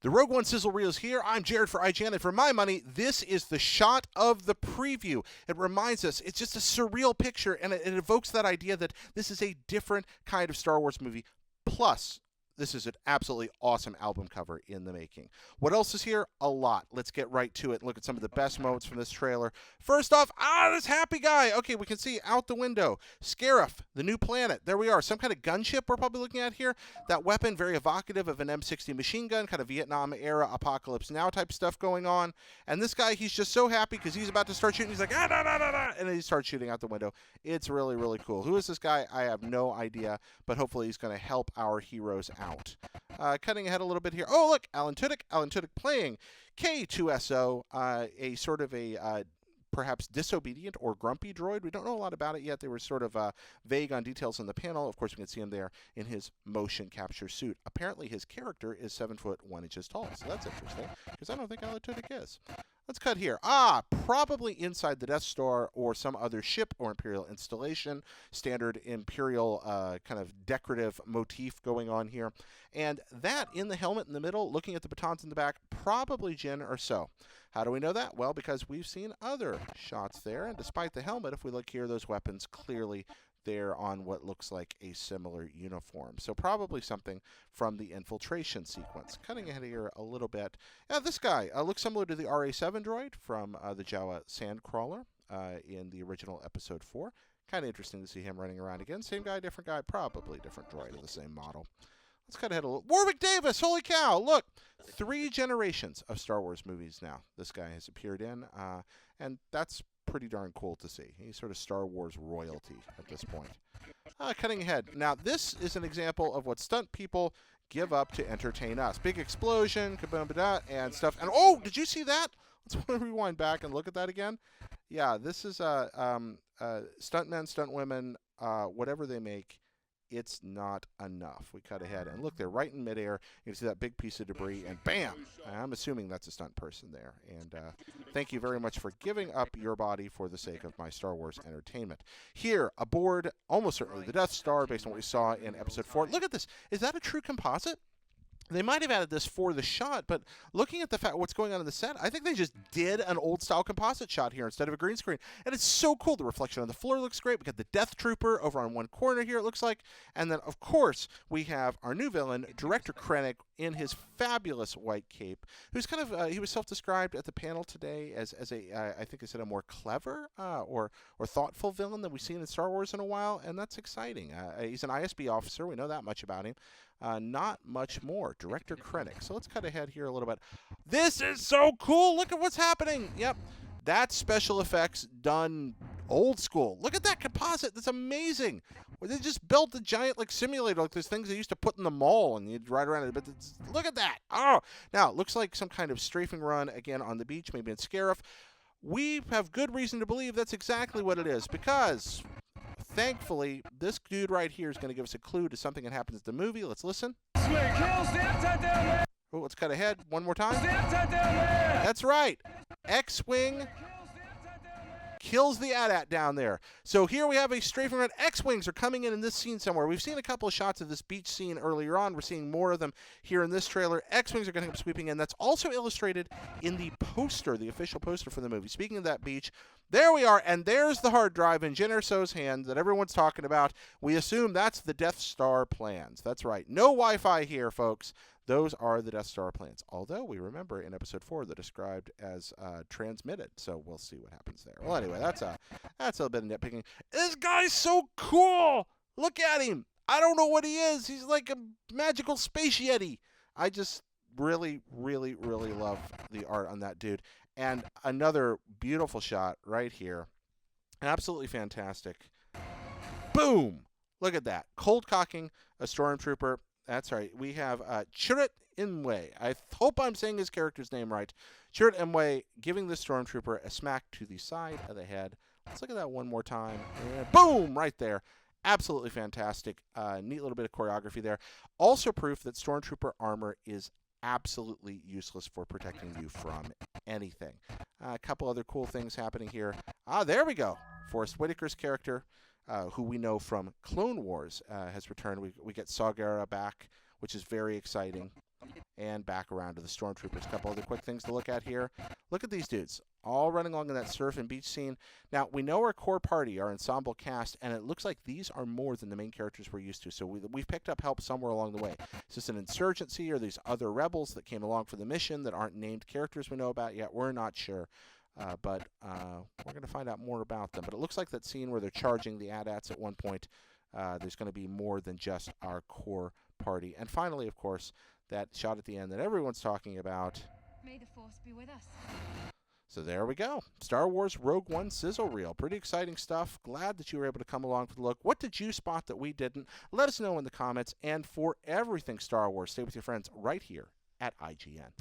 The Rogue One Sizzle Reel is here. I'm Jared for IGN, and for my money, this is the shot of the preview. It reminds us, it's just a surreal picture, and it evokes that idea that this is a different kind of Star Wars movie. Plus, this is an absolutely awesome album cover in the making. What else is here? A lot. Let's get right to it and look at some of the best moments from this trailer. First off, this happy guy. Okay, we can see out the window. Scarif, the new planet. There we are. Some kind of gunship we're probably looking at here. That weapon, very evocative of an M60 machine gun, kind of Vietnam-era Apocalypse Now type stuff going on. And this guy, he's just so happy because he's about to start shooting. He's like, da, da, da, da, and then he starts shooting out the window. It's really, really cool. Who is this guy? I have no idea, but hopefully he's going to help our heroes out. Cutting ahead a little bit here. Oh, look, Alan Tudyk. Alan Tudyk playing K2SO, a sort of a perhaps disobedient or grumpy droid. We don't know a lot about it yet. They were sort of vague on details in the panel. Of course, we can see him there in his motion capture suit. Apparently, his character is 7 foot 1 inches tall, so that's interesting, because I don't think Alan Tudyk is. Let's cut here. Probably inside the Death Star or some other ship or Imperial installation. Standard Imperial kind of decorative motif going on here. And that in the helmet in the middle, looking at the batons in the back, probably Jyn or so. How do we know that? Well, because we've seen other shots there. And despite the helmet, if we look here, those weapons clearly there on what looks like a similar uniform. So probably something from the infiltration sequence. Cutting ahead here a little bit. This guy looks similar to the RA-7 droid from the Jawa Sandcrawler in the original Episode 4. Kind of interesting to see him running around again. Same guy, different guy, probably different droid of the same model. Let's cut ahead a little. Warwick Davis, holy cow, look. 3 generations of Star Wars movies now this guy has appeared in, and that's pretty darn cool to see. He's sort of Star Wars royalty at this point. Cutting ahead. Now, this is an example of what stunt people give up to entertain us. Big explosion, kaboom-ba-da, and stuff. And, oh, did you see that? Let's rewind back and look at that again. Yeah, this is stuntmen, stuntwomen, whatever they make. It's not enough. We cut ahead, and look, they're right in midair. You can see that big piece of debris, and bam! I'm assuming that's a stunt person there. And thank you very much for giving up your body for the sake of my Star Wars entertainment. Here, aboard, almost certainly the Death Star, based on what we saw in Episode 4. Look at this. Is that a true composite? They might have added this for the shot, but looking at the fact what's going on in the set, I think they just did an old-style composite shot here instead of a green screen. And it's so cool. The reflection on the floor looks great. We got the Death Trooper over on one corner here, it looks like. And then, of course, we have our new villain, Director Krennic, in his fabulous white cape, who's kind of, he was self-described at the panel today as I think they said a more clever or thoughtful villain than we've seen in Star Wars in a while, and that's exciting. He's an ISB officer. We know that much about him. Not much more. Director Krennic. So let's cut ahead here a little bit. This is so cool. Look at what's happening. Yep. That's special effects done old school. Look at that composite. That's amazing. They just built a giant simulator, like those things they used to put in the mall and you'd ride around it. But look at that. Oh, now it looks like some kind of strafing run again on the beach, maybe in Scarif. We have good reason to believe that's exactly what it is because thankfully, this dude right here is going to give us a clue to something that happens in the movie. Let's listen. Oh, let's cut ahead one more time. That's right. X-Wing kills the AT-AT down there. So here we have a strafing run. X-Wings are coming in this scene somewhere. We've seen a couple of shots of this beach scene earlier on. We're seeing more of them here in this trailer. X-Wings are going to come sweeping in. That's also illustrated in the poster, the official poster for the movie. Speaking of that beach, there we are, and there's the hard drive in Jyn Erso's hand that everyone's talking about. We assume that's the Death Star plans. That's right. No Wi-Fi here, folks. Those are the Death Star plans. Although we remember in Episode 4 they're described as transmitted, so we'll see what happens there. Well, anyway, that's a little bit of nitpicking. This guy's so cool. Look at him. I don't know what he is. He's like a magical space yeti. I just really, really, really love the art on that dude. And another beautiful shot right here. Absolutely fantastic. Boom! Look at that. Cold cocking a stormtrooper. That's right. We have Chirrut Imwe. I hope I'm saying his character's name right. Chirrut Imwe giving the stormtrooper a smack to the side of the head. Let's look at that one more time. And boom! Right there. Absolutely fantastic. Neat little bit of choreography there. Also proof that stormtrooper armor is absolutely useless for protecting you from anything. A couple other cool things happening here. There we go. Forrest Whitaker's character, who we know from Clone Wars, has returned. We get Saw Gerrera back, which is very exciting. and back around to the stormtroopers. A couple other quick things to look at here. Look at these dudes, all running along in that surf and beach scene. Now, we know our core party, our ensemble cast, and it looks like these are more than the main characters we're used to. So we've picked up help somewhere along the way. Is this an insurgency or these other rebels that came along for the mission that aren't named characters we know about yet? We're not sure. But we're going to find out more about them. But it looks like that scene where they're charging the AT-ATs at one point, there's going to be more than just our core party. And finally, of course, that shot at the end that everyone's talking about. May the Force be with us. So there we go. Star Wars Rogue One sizzle reel. Pretty exciting stuff. Glad that you were able to come along for the look. What did you spot that we didn't? Let us know in the comments. And for everything Star Wars, stay with your friends right here at IGN.